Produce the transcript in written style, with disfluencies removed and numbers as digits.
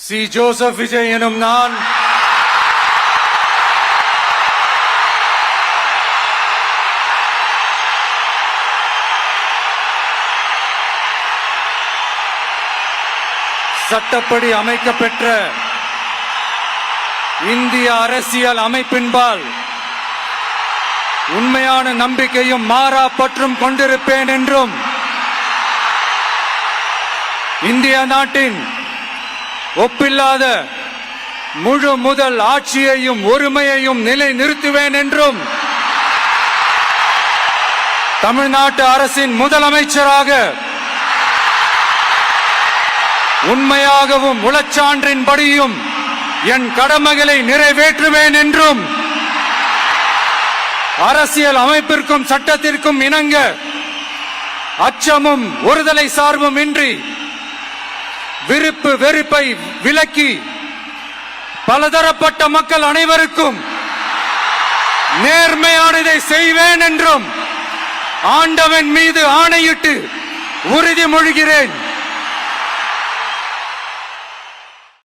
C. Joseph Vijay எனும் நான் சட்டப்படி அமைக்கப்பெற்ற இந்திய அரசியல் அமைப்பின்பால் உண்மையான நம்பிக்கையும் மாறா பற்றும் கொண்டிருப்பேன் என்றும் இந்திய நாட்டின் ஒப்பில்லாத முழு முதல் ஆட்சியையும் ஒருமையையும் நிலைநிறுத்துவேன் என்றும் தமிழ்நாட்டு அரசின் முதலமைச்சராக உண்மையாகவும் உளச்சான்றின்படியும் என் கடமைகளை நிறைவேற்றுவேன் என்றும் அரசியல் அமைப்பிற்கும் சட்டத்திற்கும் இணங்க அச்சமும் ஒருதலை சார்பும் இன்றி விருப்பு வெறுப்பை விலக்கி பலதரப்பட்ட மக்கள் அனைவருக்கும் நேர்மையானதை செய்வேன் என்றும் ஆண்டவன் மீது ஆணையிட்டு உறுதிமொழிகிறேன்.